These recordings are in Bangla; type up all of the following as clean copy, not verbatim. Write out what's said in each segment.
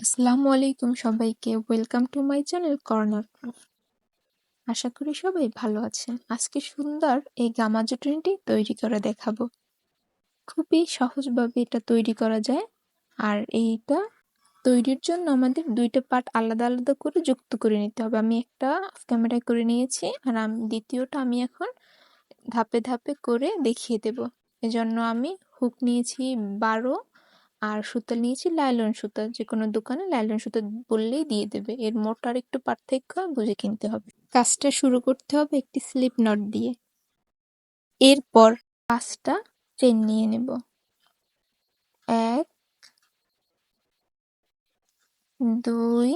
আসসালামু আলাইকুম সবাইকে। Welcome to my channel corner craft. আশা করি সবাই ভালো আছেন। আজকে সুন্দর এই গামা জুটনিটি তৈরি করে দেখাবো। খুবই সহজভাবে এটা তৈরি করা যায়। আর এইটা তৈরির জন্য আমাদের দুইটা পার্ট আলাদা আলাদা করে যুক্ত করে নিতে হবে। আমি একটা অফ ক্যামেরায় করে নিয়েছি, আর দ্বিতীয়টা আমি এখন ধাপে ধাপে করে দেখিয়ে দেব। এজন্য আমি হুক নিয়েছি 12 আর সুতা নিয়েছি লাইলন সুতা। যে কোনো দোকানে লাইলন সুতা বললেই দিয়ে দেবে। এর মোটার একটু পার্থক্য বুঝে কিনতে হবে। কাজটা শুরু করতে হবে একটি স্লিপ নট দিয়ে। এরপর 5টা চেন নিয়ে নেব। 1, 2,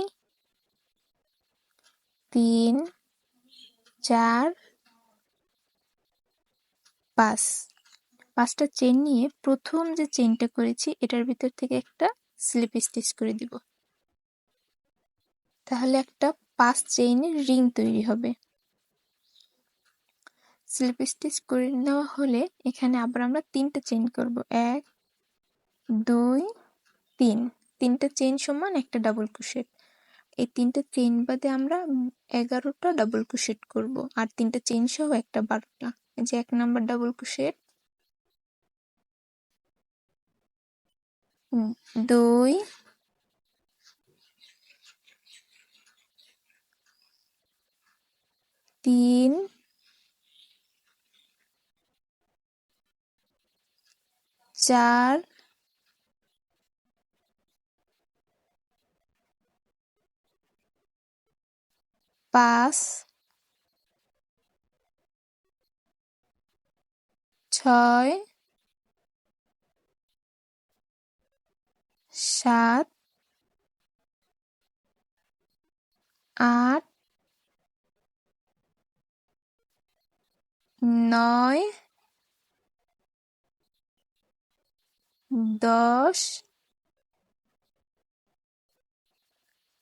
3, 4, 5। 5টা চেন নিয়ে প্রথম যে চেনটা করেছি এটার ভিতর থেকে একটা স্লিপ স্টিচ করে দিব। তাহলে একটা 5 চেইনের রিং তৈরি হবে। স্লিপ স্টিচ করে নেওয়া হলে এখানে আবার আমরা 3টা চেইন করব। 1, 2, 3। 3টা চেইন সমান একটা ডাবল ক্রোশেট। এই 3টা চেইন বাদে আমরা 11টা ডাবল ক্রোশেট করব, আর 3টা চেইন সহ একটা 12টা। এই যে 1 নাম্বার ডাবল ক্রোশেট, 2, 3, 4, 5, 6, 7, 8, 9, 10,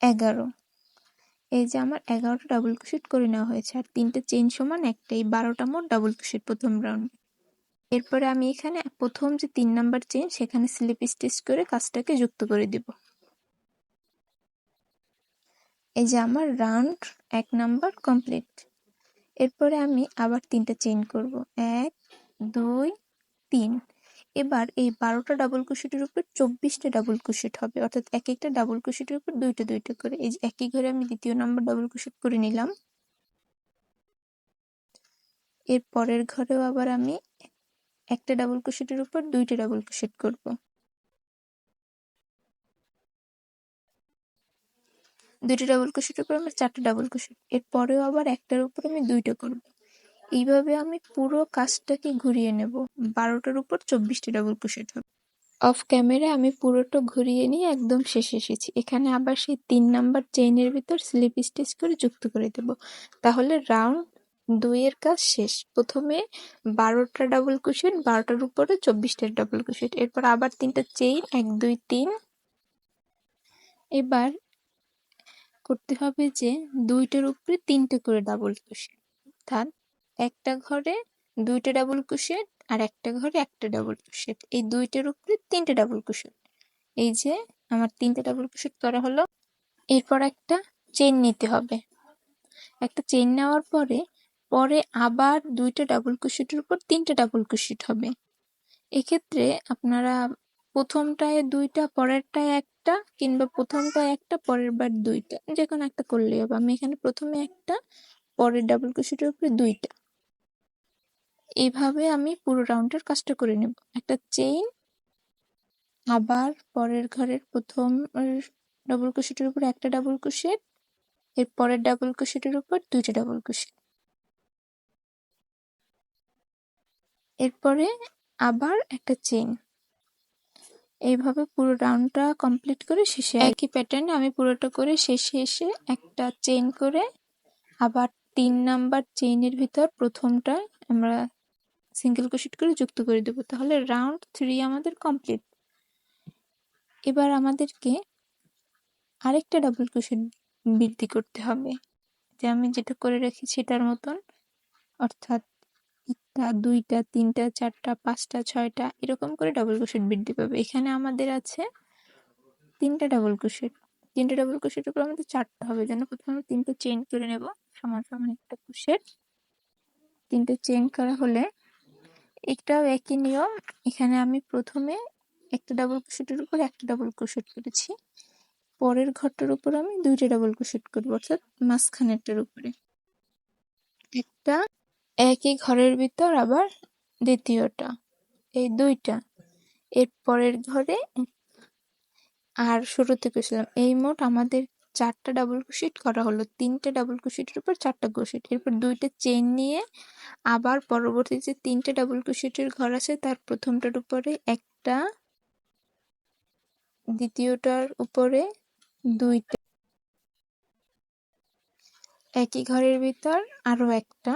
11। এই যে আমার 11টা ডাবল ক্রোশেট করে নেওয়া হয়েছে, আর 3টে চেইন সমান একটাই 12টা মোট ডাবল ক্রোশেট প্রথম রাউন্ড। এরপরে আমি এখানে প্রথম যে 3 নাম্বার চেইন সেখানে স্লিপ স্টিচ করে কাজটাকে যুক্ত করে দিব। এই যে আমার রাউন্ড 1 নাম্বার কমপ্লিট। এরপরে আমি আবার 3টা চেইন করব। 1, 2, 3। এবার এই 12টা ডাবল ক্রোশেটের উপর 24টা ডাবল ক্রোশেট হবে, অর্থাৎ এক একটা ডাবল ক্রোশেটের উপর দুইটা দুইটা করে। এই যে একই ঘরে আমি দ্বিতীয় নাম্বার ডাবল ক্রোশেট করে নিলাম। এর পরের ঘরেও আবার আমি একটা ডাবল ক্রোশেটের উপর দুইটা ডাবল ক্রোশেট করব। দুইটা ডাবল ক্রোশেটের উপর আমার 4টা ডাবল ক্রোশেট। এর পরেও আবার একটার উপর আমি দুইটা করব। এইভাবে আমি পুরো কাজটাকে ঘুরিয়ে নেব। 12টার উপর 24টা ডাবল ক্রোশেট হবে। অফ ক্যামেরা আমি পুরোটা ঘুরিয়ে নিয়ে একদম শেষে এসেছি। এখানে আবার সেই 3 নাম্বার চেইনের ভিতর স্লিপ স্টিচ করে যুক্ত করে দেব। তাহলে রাউন্ড 2 এর কাজ শেষ। প্রথমে 12টা ডাবল ক্রোশেট, 12টার উপরে 24টা ডাবল ক্রোশেট। এরপর আবার 3টা চেইন, 1, 2, 3। এবার করতে হবে যে 2টার উপরে 3টে করে ডাবল ক্রোশেট, অর্থাৎ একটা ঘরে 2টা ডাবল ক্রোশেট আর একটা ঘরে একটা ডাবল ক্রোশেট। এই 2টার উপরে 3টে ডাবল ক্রোশেট। এই যে আমার 3টে ডাবল ক্রোশেট করা হলো। এরপর একটা চেইন নিতে হবে। একটা চেইন নেওয়ার পরে পরে আবার 2টা ডাবল ক্রোশেটের উপর 3টে ডাবল ক্রোশেট হবে। এক্ষেত্রে আপনারা প্রথমটায় 2টা, পরেরটায় একটা, কিংবা প্রথমটায় একটা, পরের বার 2টা, যে কোনো একটা করলেই হবে। আমি এখানে প্রথমে একটা, পরের ডাবল ক্রোশেটের উপরে 2টা। এইভাবে আমি পুরো রাউন্ডের কাজটা করে নেব। একটা চেইন, আবার পরের ঘরের প্রথম ডাবল ক্রোশেটের উপর একটা ডাবল ক্রোশেট, এর পরের ডাবল ক্রোশেটের উপর 2টা ডাবল ক্রোশেট। এরপরে আবার একটা চেইন। এইভাবে পুরো রাউন্ডটা কমপ্লিট করে শেষে একই প্যাটার্নে আমি পুরোটা করে শেষে এসে একটা চেইন করে আবার 3 নাম্বার চেইনের ভিতর প্রথমটা আমরা সিঙ্গেল ক্রোশেট করে যুক্ত করে দেব। তাহলে রাউন্ড 3 আমাদের কমপ্লিট। এবার আমাদেরকে আরেকটা ডাবল ক্রোশেট বৃদ্ধি করতে হবে, যে আমি যেটা করে রেখেছি এটার মতন, অর্থাৎ 1টা, 2টা, 3টা, 4টা, 5টা, 6টা এরকম করে ডাবল ক্রোশেট বৃদ্ধি পাবে। এখানে আমাদের আছে 3টা ডাবল ক্রোশেট। তিনটে ডাবল ক্রোশের উপর আমাদের 4টা হবে, যেন প্রথমে আমরা 3টে চেইন করে নেব সমান সমান একটা ক্রোশেট। 3টে চেইন করা হলে এটাও একই নিয়ম, এখানে আমি প্রথমে একটা ডাবল ক্রোশেটের উপর একটা ডাবল ক্রোশেট করেছি, পরের ঘরটার উপর আমি 2টে ডাবল ক্রোশেট করব, অর্থাৎ মাঝখানেরটার উপরে একটা, একই ঘরের ভিতর আবার দ্বিতীয়টা, এই 2টা, এর পরের ঘরে আর শুরুতে করেছিলাম। এই মোট আমাদের 4টা ডাবল ক্রোশেট করা হলো, 3টে ডাবল ক্রোশেটের উপর 4টা ক্রোশেট, এরপর 2টে চেইন নিয়ে আবার পরবর্তী যে 3টে ডাবল ক্রোশেটের ঘর আছে তার প্রথমটার উপরে একটা, দ্বিতীয়টার উপরে 2টে, একই ঘরের ভিতর আরো একটা,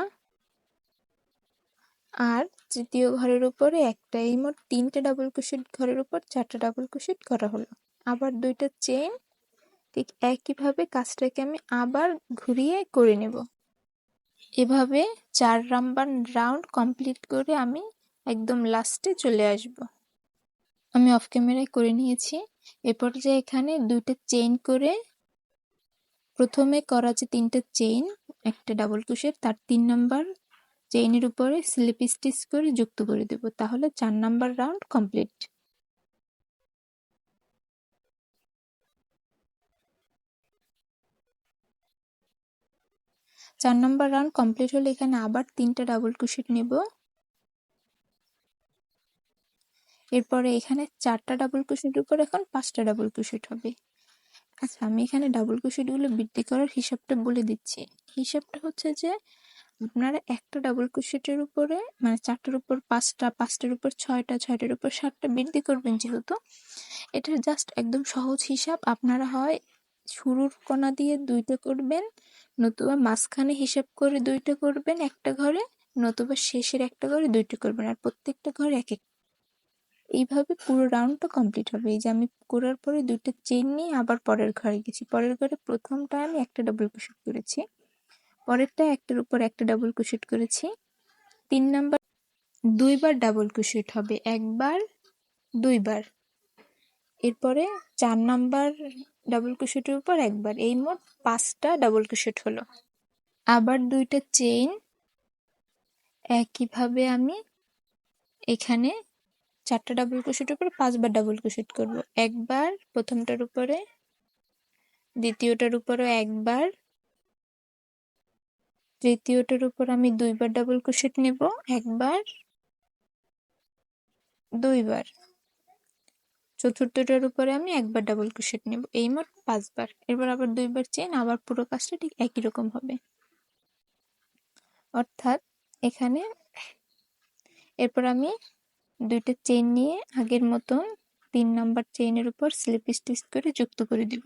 আর তৃতীয় ঘরের উপরে একটা, এই মোট 3টে ডাবল ক্রোশেট ঘরের উপর 4টা ডাবল ক্রোশেট করা হলো। আবার 2টা চেইন, ঠিক একইভাবে কাজটাকে আমি আবার ঘুরিয়ে করে নেব। এভাবে 4 নাম্বার রাউন্ড কমপ্লিট করে আমি একদম লাস্টে চলে আসব। আমি অফ ক্যামেরায় করে নিয়েছি। এরপর যে এখানে 2টা চেইন করে প্রথমে করা যে 3টে চেইন, একটা ডাবল ক্রোশেট, তার 3 নাম্বার চেইনের উপরে স্লিপ স্টিচ করে যুক্ত করে দেব, তাহলে 4 number round complete. 4 number round complete হলে এখানে আবার 3টা ডাবল ক্রোশেট নেব, এরপরে এখানে 4টা ডাবল ক্রোশেটের উপর এখন 5টা ডাবল ক্রোশেট হবে। আচ্ছা, আমি এখানে ডাবল ক্রোশেটগুলো বৃদ্ধি করার হিসাবটা বলে দিচ্ছি। হিসাবটা হচ্ছে যে আপনারা একটা ডাবল ক্রোশেটের উপরে মানে 4টার উপর 5টা, 5টার উপর 6টা, 6টার উপর 7টা বৃদ্ধি করবেন, যেহেতু এটা জাস্ট একদম সহজ হিসাব। আপনারা হয় শুরুর কোণা দিয়ে 2টা করবেন, নতুবা মাঝখানে হিসাব করে 2টা করবেন একটা ঘরে, নতুবা শেষের একটা ঘরে 2টা করবেন, আর প্রত্যেকটা ঘরে এক এক। এইভাবে পুরো রাউন্ডটা কমপ্লিট হবে। এই যে আমি করার পরে 2টা চেইন নিয়ে আবার পরের ঘরে গেছি, পরের ঘরে প্রথমটা আমি একটা ডাবল ক্রোশেট করেছি, পরেরটা একটার উপর একটা ডাবল ক্রোশেট করেছি, 3 নাম্বার 2বার ডাবল ক্রোশেট হবে, একবার, 2বার, এরপরে 4 নাম্বার ডাবল ক্রোশেটের উপর একবার, এই মোট 5টা ডাবল ক্রোশেট হলো। আবার 2টা চেইন, একইভাবে আমি এখানে 4টা ডাবল ক্রোশেটের উপর 5বার ডাবল ক্রোশেট করব, একবার প্রথমটার উপরে, দ্বিতীয়টার উপরও একবার, তৃতীয়টার উপর আমি 2বার ডাবল ক্রোশেট নেব, একবার, 2বার, চতুর্থটার উপরে আমি একবার ডাবল ক্রোশেট নেব, এই মোট 5বার, এরপর আবার 2বার চেইন, আবার পুরো কাজটা ঠিক একই রকম হবে। অর্থাৎ এখানে এরপর আমি 2টা চেইন নিয়ে আগের মতন 3 নাম্বার চেইনের উপর স্লিপ স্টিচ করে যুক্ত করে দিব।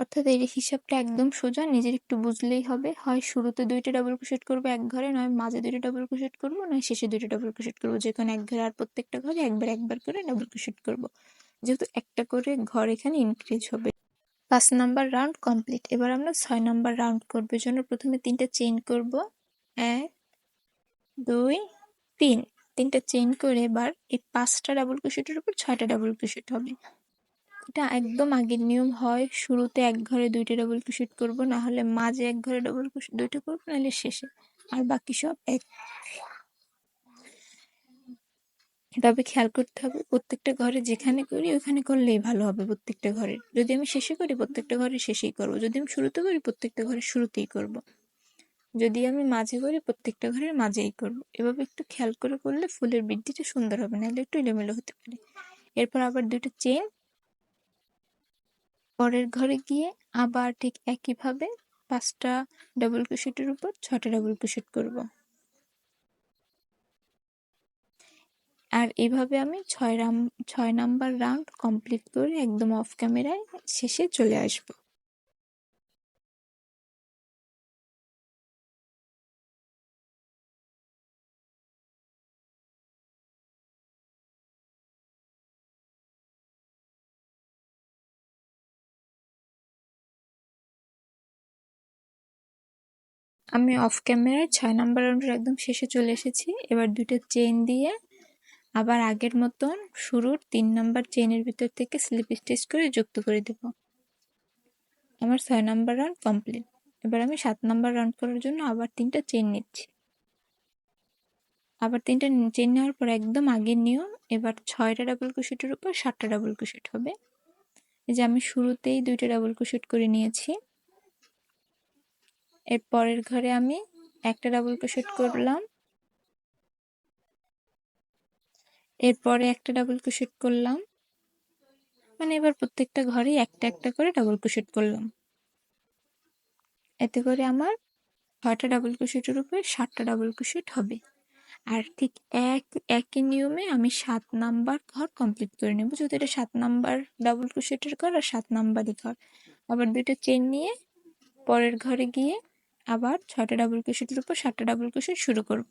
অর্থাৎ এই হিসাবটা একদম সোজা, নিজের একটু বুঝলেই হবে। হয় শুরুতে 2টা ডাবল ক্রোশেট করবো এক ঘরে, নয় মাঝে 2টা ডাবল ক্রোশেট করবো, নয় শেষে 2টা ডাবল ক্রোশেট করবো, যে কোনো এক ঘরে, আর প্রত্যেকটা ঘরে একবার একবার করে ডাবল ক্রোশেট করবো, যেহেতু একটা করে ঘর এখানে ইনক্রিজ হবে। 5 নাম্বার রাউন্ড কমপ্লিট। এবার আমরা 6 নাম্বার রাউন্ড করবো, এর জন্য প্রথমে 3টা চেইন করব, 1, 2, 3, 3টা চেইন করে এবার এই 5টা ডাবল ক্রোশেটের উপর 6টা ডাবল ক্রোশেট হবে। এটা একদম আগের নিয়ম, হয় শুরুতে এক ঘরে 2টা ডাবল ক্রোশেট করব, না হলে মাঝে এক ঘরে ডাবল ক্রোশেট 2টা করব, নাহলে শেষে, আর বাকি সব এক। তবে খেয়াল করতে হবে প্রত্যেকটা ঘরে যেখানে করি ওখানে করলেই ভালো হবে। প্রত্যেকটা ঘরে যদি আমি শেষে করি প্রত্যেকটা ঘরে শেষেই করব, যদি আমি শুরুতে করি প্রত্যেকটা ঘরে শুরুতেই করব, যদি আমি মাঝে করি প্রত্যেকটা ঘরের মাঝেই করব। এভাবে একটু খেয়াল করে করলে ফুলের বৃদ্ধিটা সুন্দর হবে, নাহলে একটু এলোমেলো হতে পারে। এরপর আবার 2টা চেইন, পরের ঘরে গিয়ে আবার ঠিক একইভাবে 5টা ডাবল ক্রোশেটের উপর 6টা ডাবল ক্রোশেট করব, আর এভাবে আমি 6 নাম্বার রাউন্ড কমপ্লিট করে একদম অফ ক্যামেরায় শেষে চলে আসব। আমি অফ ক্যামেরায় 6 নাম্বার রাউন্ডের একদম শেষে চলে এসেছি। এবার 2টা চেইন দিয়ে আবার আগের মতন শুরুর 3 নাম্বার চেইনের ভিতর থেকে স্লিপ স্টিচ করে যুক্ত করে দেব। আমার 6 নাম্বার রাউন্ড কমপ্লিট। এবার আমি 7 নাম্বার রাউন্ড করার জন্য আবার 3টা চেইন নিচ্ছি। আবার 3টা চেইন নেওয়ার পর একদম আগের নিয়ম, এবার 6টা ডাবল ক্রোশেটের উপর 7টা ডাবল ক্রোশেট হবে। এই যে আমি শুরুতেই 2টা ডাবল ক্রোশেট করে নিয়েছি। এর পরের ঘরে আমি একটা ডাবল ক্রোশেট করলাম, এরপরে একটা ডাবল ক্রোশেট করলাম, মানে এবার প্রত্যেকটা ঘরেই একটা একটা করে ডাবল ক্রোশেট করলাম। এতে করে আমার 6টা ডাবল ক্রোশেটের উপরে 7টা ডাবল ক্রোশেট হবে। আর ঠিক একই নিয়মে আমি 7 নাম্বার ঘর কমপ্লিট করে নেব, যেহেতু এটা 7 নাম্বার ডাবল ক্রোশেটের ঘর আর 7 নাম্বারই ঘর। আবার 2টা চেইন নিয়ে পরের ঘরে গিয়ে আবার 6টা ডাবল ক্রোশেটের উপর 7টা ডাবল ক্রোশেট শুরু করব।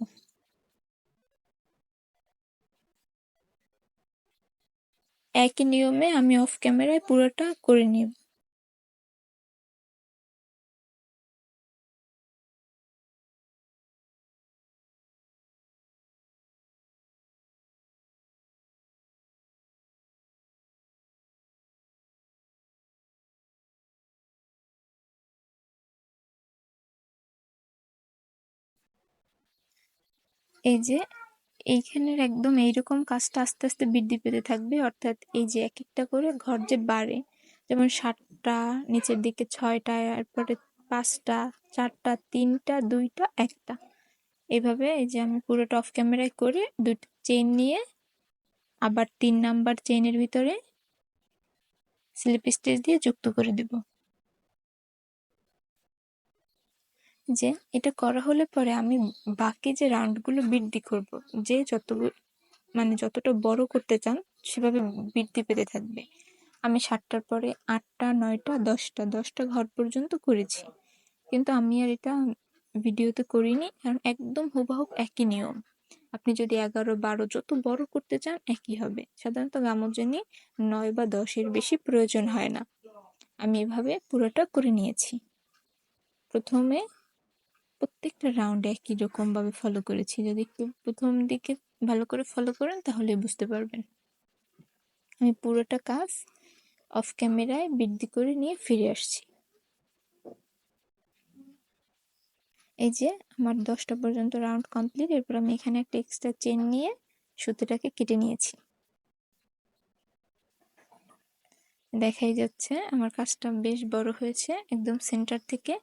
একই নিয়মে আমি অফ ক্যামেরায় পুরোটা করে নিব। এই যে এইখানের একদম এইরকম কাজটা আস্তে আস্তে বৃদ্ধি পেতে থাকবে, অর্থাৎ এই যে এক একটা করে ঘর যে বাড়ে, যেমন 7টা, নিচের দিকে 6টা, এরপরে 5টা, 4টা, 3টা, 2টা, 1টা, এইভাবে এই যে আমি পুরোটা অফ ক্যামেরায় করে 2টা চেইন নিয়ে আবার 3 নাম্বার চেইনের ভিতরে স্লিপ স্টিচ দিয়ে যুক্ত করে দেব। যে এটা করা হলে পরে আমি বাকি যে রাউন্ডগুলো বৃদ্ধি করব, যে মানে যতটা বড় করতে চান সেভাবে বৃদ্ধি পেতে থাকবে। আমি 7টার পরে 8টা, 9টা, 10টা ঘর পর্যন্ত করেছি, কিন্তু আমি আর এটা ভিডিওতে করিনি, কারণ একদম হুবহু একই নিয়ম। আপনি যদি 11, 12 যত বড় করতে চান একই হবে। সাধারণত গামুজনি 9 বা 10-এর বেশি প্রয়োজন হয় না। আমি এভাবে পুরোটা করে নিয়েছি। প্রথমে প্রত্যেকটা রাউন্ডে একই রকম ভাবে ফলো করেছি। যদি একটু প্রথম দিকে ভালো করে ফলো করেন তাহলে বুঝতে পারবেন। আমি পুরোটা কাজ অফ ক্যামেরায় বৃদ্ধি করে নিয়ে ফিরে আসছি। এই যে আমার 10টা পর্যন্ত রাউন্ড কমপ্লিট। এরপর আমি এখানে একটা এক্সট্রা চেন নিয়ে সুতোটাকে কেটে নিয়েছি। দেখাই যাচ্ছে আমার কাজটা বেশ বড় হয়েছে। একদম সেন্টার থেকে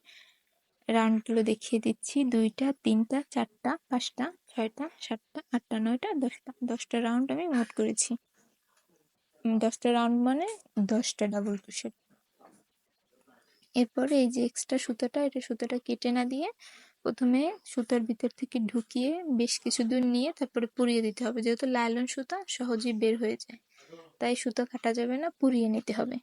রাউন্ডগুলো দেখিয়ে দিচ্ছি। 2টা, 3টা, 4টা, 5টা, 6টা, 7টা, 8টা, 9টা, 10টা। 10টা রাউন্ড আমি মোট করেছি। 10টা রাউন্ড মানে 10টা ডাবল ক্রোশেট। এরপরে এই যে এক্সট্রা সুতোটা, এটা সুতোটা কেটে না দিয়ে প্রথমে সুতার ভিতর থেকে ঢুকিয়ে বেশ কিছু দূর নিয়ে তারপরে পুড়িয়ে দিতে হবে, যেহেতু লাইলন সুতা সহজেই বের হয়ে যায়, তাই সুতা কাটা যাবে না, পুড়িয়ে নিতে হবে।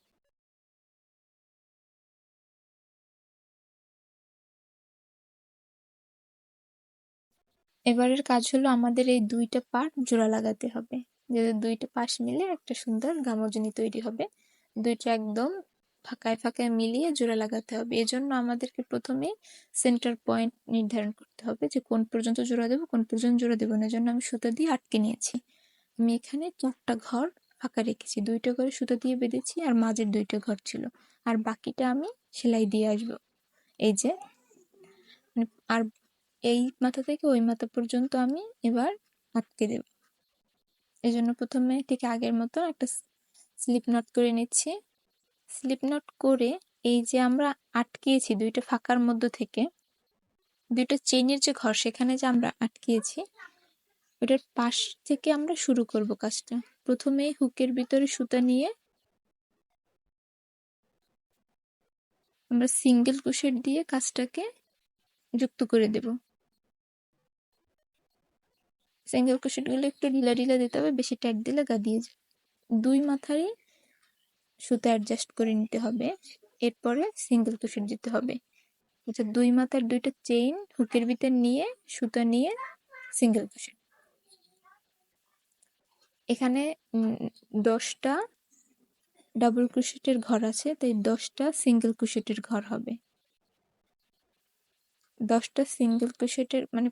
এবারের কাজ হলো আমাদের এই 2টা পার্ট জোড়া লাগাতে হবে, যাতে 2টা পাশ মিলে একটা সুন্দর গামোজনি তৈরি হবে। 2টা একদম ফাঁকায় ফাঁকায় মিলিয়ে জোড়া লাগাতে হবে। এজন্য আমাদেরকে প্রথমে সেন্টার পয়েন্ট নির্ধারণ করতে হবে, যে কোন পর্যন্ত জোড়া দেবো, কোন পর্যন্ত জোড়া দেবো না। এজন্য আমি সুতা দিয়ে আটকে নিয়েছি। আমি এখানে 4টা ঘর ফাঁকা রেখেছি, 2টা করে সুতা দিয়ে বেঁধেছি, আর মাঝের 2টা ঘর ছিল, আর বাকিটা আমি সেলাই দিয়ে আসবো। এই যে আর এই মাথা থেকে ওই মাথা পর্যন্ত আমি এবার আটকে দেব। এই জন্য প্রথমে ঠিক আগের মতো একটা স্লিপ নট করে নিচ্ছি। স্লিপ নট করে এই যে আমরা আটকিয়েছি 2টা ফাঁকার মধ্য থেকে, 2টা চেইনের যে ঘর সেখানে যে আমরা আটকিয়েছি, ওটার পাশ থেকে আমরা শুরু করব কাজটা। প্রথমে হুকের ভিতরে সুতা নিয়ে আমরা সিঙ্গেল ক্রোশেট দিয়ে কাজটাকে যুক্ত করে দেব। সিঙ্গেল ক্রোশেট গুলো একটু ঢিলা ঢিলা দিতে হবে, বেশি টাইট দিলে গা দিয়ে যায়। 2 মাথারই সুতা অ্যাডজাস্ট করে নিতে হবে, এরপরে সিঙ্গেল ক্রোশেট দিতে হবে। আচ্ছা, 2 মাথার 2টা চেইন হুকের ভিতর নিয়ে সুতা নিয়ে সিঙ্গেল ক্রোশেট। এখানে 10টা ডাবল ক্রোশেটের ঘর আছে, তাই 10টা সিঙ্গেল ক্রোশেটের ঘর হবে। 10টা সিঙ্গেল ক্রোশেটের মানে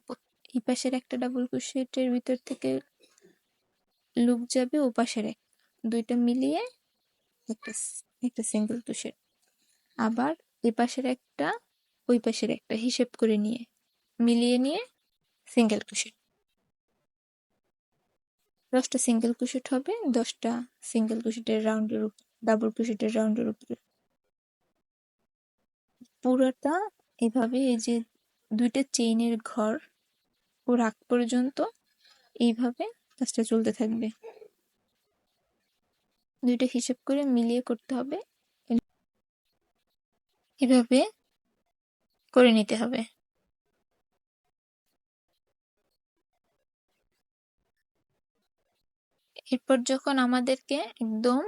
এই পাশের একটা ডাবল ক্রোশেটের ভিতর থেকে লুপ যাবে ওপাশের এক, দুইটা মিলিয়ে একটা একটা সিঙ্গেল ক্রোশেট, আবার এপাশের একটা ওই পাশের একটা হিসেব করে নিয়ে মিলিয়ে নিয়ে সিঙ্গেল ক্রোশেট। 10টা সিঙ্গেল ক্রোশেট হবে, 10টা সিঙ্গেল ক্রোশেটের রাউন্ডের উপর, ডাবল ক্রোশেটের রাউন্ডের উপরে পুরোটা এভাবে, এই যে দুইটা চেইনের ঘর ওর আগ পর্যন্ত এইভাবে কাজটা চলতে থাকবে। দুইটা হিসেব করে মিলিয়ে করতে হবে, এভাবে করে নিতে হবে। এরপর যখন আমাদেরকে একদম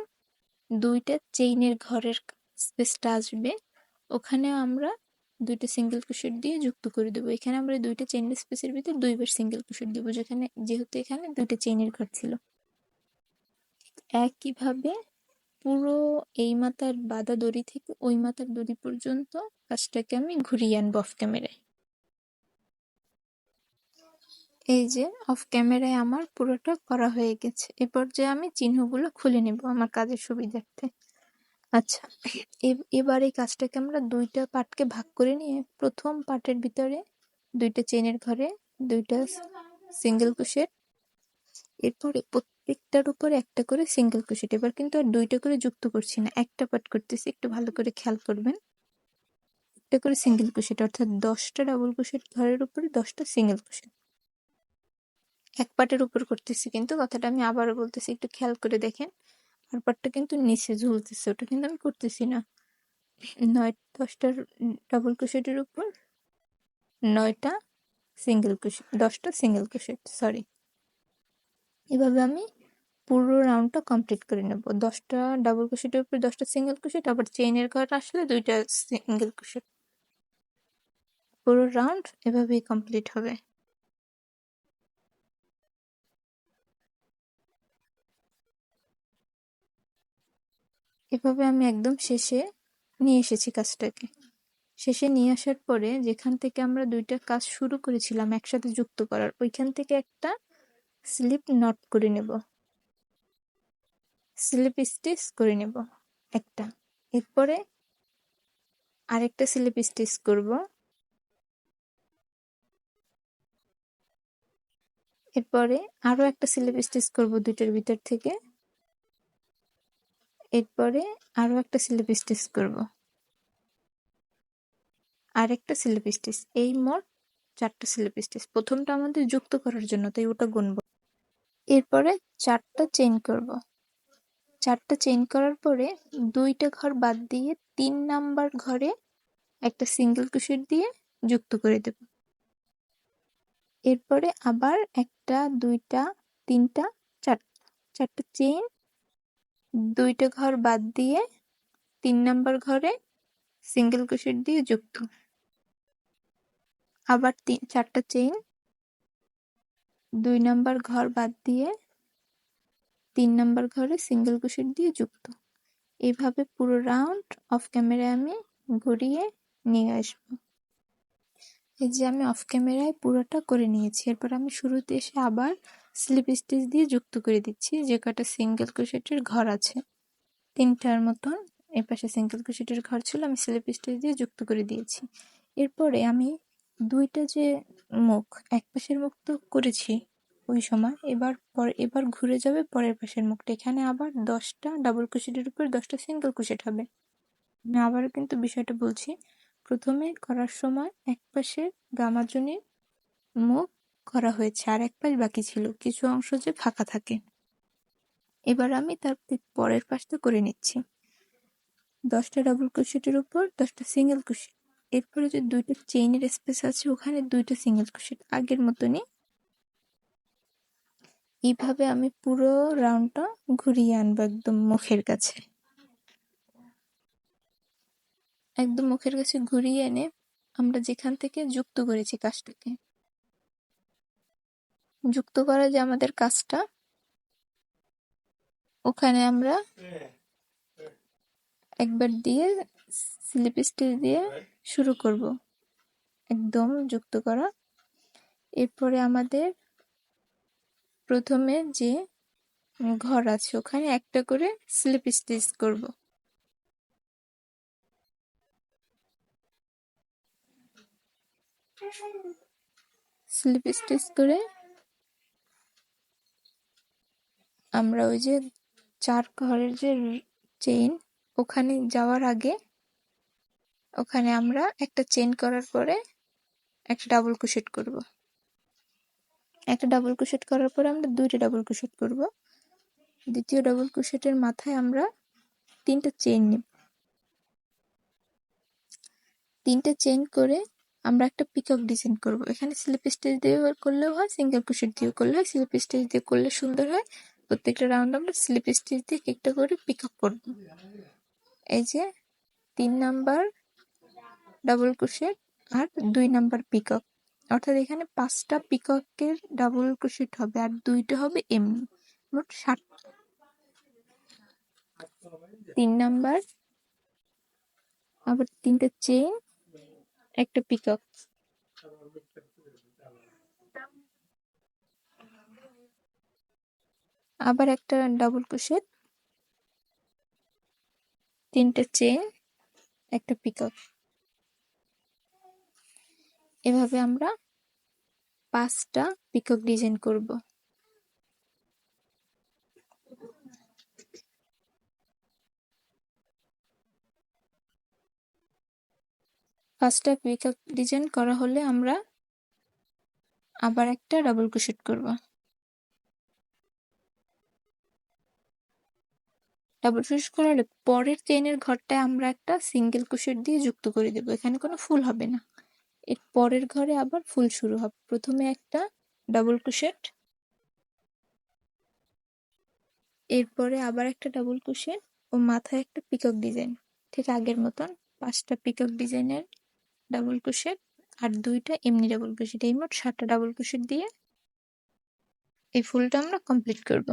দুইটা চেইনের ঘরের স্পেসটা আসবে, ওখানে আমরা দুইটা সিঙ্গেল ক্রোশেট দিয়ে যুক্ত করে দেবো। এখানে আমরা দুইটা চেইনের স্পেসের ভিতর দুইবার সিঙ্গেল ক্রোশেট দেবো, যেহেতু এখানে দুইটা চেইনের ঘর ছিল। একইভাবে পুরো এই মাথার বাঁধা দড়ি থেকে ওই মাথার দড়ি পর্যন্ত কাজটাকে আমি ঘুরিয়ে আনবো অফ ক্যামেরায়। এই যে অফ ক্যামেরায় আমার পুরোটা করা হয়ে গেছে। এ পর্যায়ে আমি চিহ্নগুলো খুলে নেব আমার কাজের সুবিধার্থে। আচ্ছা, এবার এই কাজটাকে আমরা দুইটা পার্টকে ভাগ করে নিয়ে প্রথম পার্টের ভিতরে দুইটা চেইনের ঘরে দুইটা সিঙ্গেল ক্রোশেট, এরপরে প্রত্যেকটার উপরে একটা করে সিঙ্গেল ক্রোশেট। এবার কিন্তু আর দুইটা করে যুক্ত করছি না, একটা পার্ট করতেছি, একটু ভালো করে খেয়াল করবেন। একটা করে সিঙ্গেল ক্রোশেট, অর্থাৎ 10টা ডাবল ক্রোশেট ঘরের উপরে 10টা সিঙ্গেল ক্রোশেট। এক পার্টের উপর করতেছি, কিন্তু কথাটা আমি আবারও বলতেছি, একটু খেয়াল করে দেখেন। আর পার্টটা কিন্তু নিচে ঝুলতেছে, ওটা কিন্তু আমি করতেছি না। 10টা ডাবল ক্রোশেটের উপর 9টা সিঙ্গেল ক্রোশেট, 10টা সিঙ্গেল ক্রোশেট, সরি। এভাবে আমি পুরো রাউন্ডটা কমপ্লিট করে নেব। 10টা ডাবল ক্রোশেটের উপর 10টা সিঙ্গেল ক্রোশেট, আবার চেইনের ঘর আসলে দুইটা সিঙ্গেল ক্রোশেট। পুরো রাউন্ড এভাবেই কমপ্লিট হবে। এভাবে আমি একদম শেষে নিয়ে এসেছি কাজটাকে। শেষে নিয়ে আসার পরে যেখান থেকে আমরা দুইটা কাজ শুরু করেছিলাম একসাথে যুক্ত করার, ওইখান থেকে একটা স্লিপ নট করে নেব, স্লিপ স্টিচ করে নেব একটা। এরপরে আরেকটা স্লিপ স্টিচ করব, এরপরে আরো একটা স্লিপ স্টিচ করব দুইটার ভিতর থেকে, এরপরে আরো একটা স্লিপ স্টিচ করব, আরেকটা স্লিপ স্টিচ। এই মোট 4টা স্লিপ স্টিচ। প্রথমটা আমাদের যুক্ত করার জন্য, তাই ওটা গুনবো। এরপরে 4টা চেইন করব। 4টা চেইন করার পরে দুইটা ঘর বাদ দিয়ে 3 নাম্বার ঘরে একটা সিঙ্গেল ক্রোশেট দিয়ে যুক্ত করে দেব। এরপরে আবার একটা, দুইটা, তিনটা, 4টা চেইন, দুইটা ঘর বাদ দিয়ে 3 নাম্বার ঘরে সিঙ্গেল ক্রোশেট দিয়ে যুক্ত। আবার 4টা চেইন, 2 নাম্বার ঘর বাদ দিয়ে 3 নাম্বার ঘরে সিঙ্গেল ক্রোশেট দিয়ে যুক্ত। এইভাবে পুরো রাউন্ড অফ ক্যামেরায় আমি ঘুরিয়ে নিয়ে আসবো। এই যে আমি অফ ক্যামেরায় পুরোটা করে নিয়েছি। এরপর আমি শুরুতে এসে আবার স্লিপ স্টিচ দিয়ে যুক্ত করে দিচ্ছি। যে কটা সিঙ্গেল ক্রোশেটের ঘর আছে 3টার মতন, এপাশে সিঙ্গেল ক্রোশেটের ঘর ছিল, আমি স্লিপ স্টিচ দিয়ে যুক্ত করে দিয়েছি। এরপরে আমি দুইটা যে মুখ, এক পাশের মুখ তো করেছি ওই সময়, এবার ঘুরে যাবে পরের পাশের মুখটা। এখানে আবার 10টা ডাবল ক্রোশেটের উপর 10টা সিঙ্গেল ক্রোশেট হবে। আমি আবারও কিন্তু বিষয়টা বলছি, প্রথমে করার সময় এক পাশের গামাজনির মুখ করা হয়েছে, আর এক পাশ বাকি ছিল, কিছু অংশ যে ফাঁকা থাকে। এবার আমি তার পরের পাশটা করে নিচ্ছি। 10টা ডাবল ক্রোশেটের উপর 10টা সিঙ্গেল ক্রোশেট, এরপরে যে দুইটা চেইনের স্পেস আছে ওখানে দুইটা সিঙ্গেল ক্রোশেট, আগের মতনই। এইভাবে আমি পুরো রাউন্ডটা ঘুরিয়ে আনবো একদম মুখের কাছে। একদম মুখের কাছে ঘুরিয়ে এনে আমরা যেখান থেকে যুক্ত করেছি কাজটাকে, যুক্ত করা যে আমাদের কাজটা, ওখানে আমরা একবার দিয়ে স্লিপ স্টিচ দিয়ে শুরু করব একদম যুক্ত করা। এরপরে আমাদের প্রথমে যে ঘর আছে, ওখানে একটা করে স্লিপ স্টিচ করব। স্লিপ স্টিচ করে আমরা ওই যে 4 ঘরের যে চেইন, ওখানে যাওয়ার আগে ওখানে আমরা একটা চেইন করার পরে একটা ডাবল ক্রোশেট করব। একটা ডাবল ক্রোশেট করার পরে আমরা 2টা ডাবল ক্রোশেট করব। দ্বিতীয় ডাবল ক্রোশেটের মাথায় আমরা 3টা চেইন নিব। 3টা চেইন করে আমরা একটা পিকক ডিজাইন করব। এখানে স্লিপ স্টিচ দিয়ে করলেও হয়, সিঙ্গেল ক্রোশেট দিয়ে করলে হয়। স্লিপ স্টিচ দিয়ে করলে সুন্দর হয়। প্রত্যেকটা রাউন্ড আমরা স্লিপ স্টিচ দিয়ে একটা করে পিকক করব। এই যে 3 নাম্বার ডাবল ক্রোশেট আর 2 নাম্বার পিকক, অর্থাৎ এখানে 5টা পিককের ডাবল ক্রোশেট হবে আর 2টা হবে এমনি, মোট 7। 3 নাম্বার, আবার 3টা চেইন, একটা পিকক, আবার একটা ডাবল ক্রোশেট, 3টা চেইন, একটা পিকক। এভাবে আমরা 5টা পিকক ডিজাইন করব। 5টা পিকক ডিজাইন করা হলে আমরা আবার একটা ডাবল ক্রোশেট করব। ডাবল ক্রোশেট করার পরের চেইনের ঘরটায় আমরা একটা সিঙ্গেল ক্রোশেট দিয়ে যুক্ত করে দেব। এখানে কোনো ফুল হবে না। এর পরের ঘরে আবার ফুল শুরু হবে। প্রথমে একটা ডাবল ক্রোশেট, এরপরে আবার একটা ডাবল ক্রোশেট ও মাথায় একটা পিকক ডিজাইন। ঠিক আগের মতন 5টা পিকক ডিজাইনের ডাবল ক্রোশেট আর 2টা এমনি ডাবল ক্রোশেট। এই মোট 7টা ডাবল ক্রোশেট দিয়ে এই ফুলটা আমরা কমপ্লিট করব।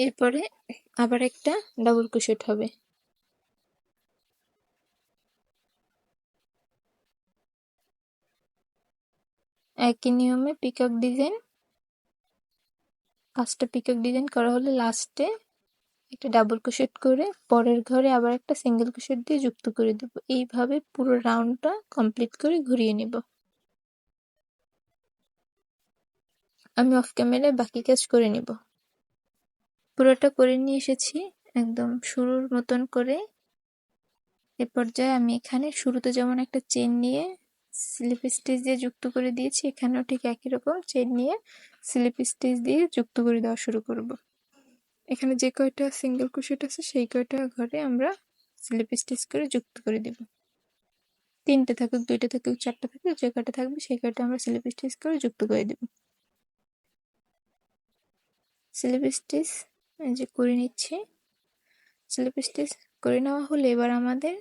এরপরে আবার একটা ডাবল ক্রোশেট হবে। একই নিয়মে পিকক ডিজাইন, 5টা পিকক ডিজাইন করা হলে লাস্টে একটা ডাবল ক্রোশেট করে পরের ঘরে আবার একটা সিঙ্গেল ক্রোশেট দিয়ে যুক্ত করে দেব। এইভাবে পুরো রাউন্ডটা কমপ্লিট করে ঘুরিয়ে নিব। আমি অফ ক্যামেরায় বাকি কাজ করে নিব। পুরোটা করে নিয়ে এসেছি একদম শুরুর মতন করে। এ পর্যায়ে আমি এখানে শুরুতে যেমন একটা চেন নিয়ে স্লিপ স্টিচ দিয়ে যুক্ত করে দিয়েছি, এখানেও ঠিক একই রকম চেন নিয়ে স্লিপ স্টিচ দিয়ে যুক্ত করে দেওয়া শুরু করব। এখানে যে কয়টা সিঙ্গেল ক্রোশেট আছে সেই কয়টা ঘরে আমরা স্লিপ স্টিচ করে যুক্ত করে দেব। 3টে থাকুক, 2টা থাকুক, 4টা থাকুক, যে কয়টা থাকবে সেই কয়টা আমরা স্লিপ স্টিচ করে যুক্ত করে দেব। স্লিপ স্টিচ এই যে করে নিচ্ছি। স্লিপ স্টিচ করে নেওয়া হলে এবার আমাদের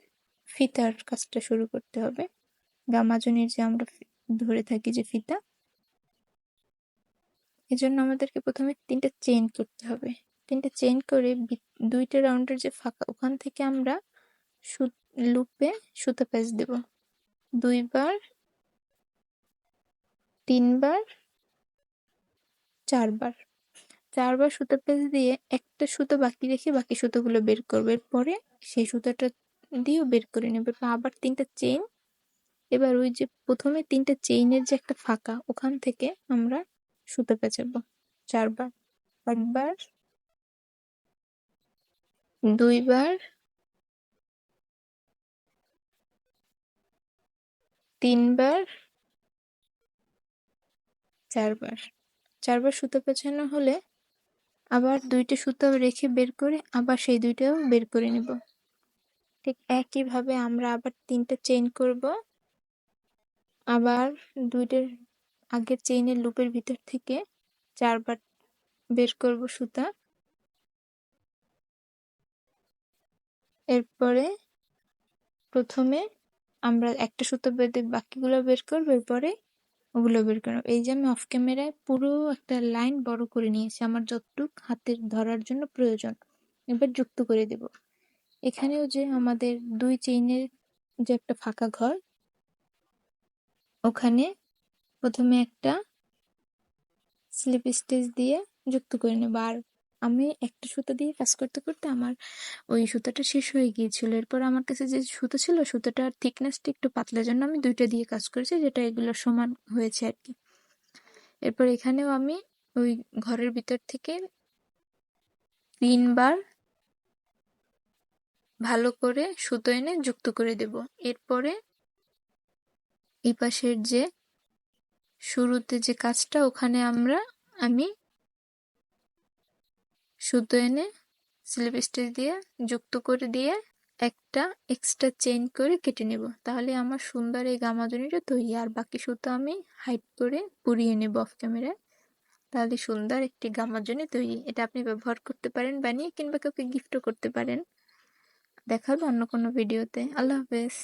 ফিতার কাজটা শুরু করতে হবে। গামাজনির যে আমরা ধরে থাকি যে ফিতা, এজন্য আমাদেরকে প্রথমে 3টা চেইন করতে হবে। 3টা চেইন করে 2টা রাউন্ডের যে ফাঁকা ওখান থেকে আমরা লুপে সুতা প্যাঁচ দেব। 2 বার, 3 বার, 4 বার। 4 বার সুতা প্যাঁচ দিয়ে একটা সুতো বাকি রেখে বাকি সুতোগুলো বের করবে। এরপরে সেই সুতাটা দিয়েও বের করে নেবে। আবার 3টা চেইন। এবার ওই যে প্রথমে 3টা চেইনের যে একটা ফাঁকা ওখান থেকে আমরা সুতো পেঁচাবো 4 বার। 1 বার, 2 বার, 3 বার, 4 বার। 4 বার সুতো পেঁচানো হলে আবার 2টা সুতো রেখে বের করে আবার সেই 2টাও বের করে নিব। ঠিক একইভাবে আমরা আবার 3টা চেইন করব। আবার 2টার আগের চেইনের লুপের ভিতর থেকে 4 বার বের করব সুতা। এরপরে প্রথমে আমরা একটা সুতো বেঁধে বাকিগুলো বের করবো, এরপরে ওগুলো বের করবো। এই যে আমি অফ ক্যামেরায় পুরো একটা লাইন বড় করে নিয়েছি আমার যতটুক হাতের ধরার জন্য প্রয়োজন। এবার যুক্ত করে দেব। এখানেও যে আমাদের 2 চেইনের যে একটা ফাঁকা ঘর, ওখানে প্রথমে একটা স্লিপ স্টিচ দিয়ে যুক্ত করে নেব। আর আমি একটা সুতো দিয়ে কাজ করতে করতে আমার ওই সুতাটা শেষ হয়ে গিয়েছিল। এরপর আমার কাছে যে সুতো ছিল, সুতোটার থিকনেসটা একটু পাতলার জন্য আমি 2টা দিয়ে কাজ করেছি, যেটা এগুলো সমান হয়েছে আর কি। এরপর এখানেও আমি ওই ঘরের ভিতর থেকে 3 বার ভালো করে সুতো এনে যুক্ত করে দেব। এরপরে এই পাশের যে শুরুতে যে কাজটা, ওখানে আমি সুতো এনে স্লিপ স্টিচ দিয়ে যুক্ত করে দিয়ে একটা এক্সট্রা চেইন করে কেটে নেব। তাহলে আমার সুন্দর এই গামাজনিটা তৈরি। আর বাকি সুতো আমি হাইড করে পুড়িয়ে নেব অফ ক্যামেরায়। তাহলে সুন্দর একটি গামাজনি তৈরি। এটা আপনি ব্যবহার করতে পারেন বানিয়ে, কিংবা কাউকে গিফটও করতে পারেন। দেখা হবে অন্য কোনো ভিডিওতে। আল্লাহ হাফেজ।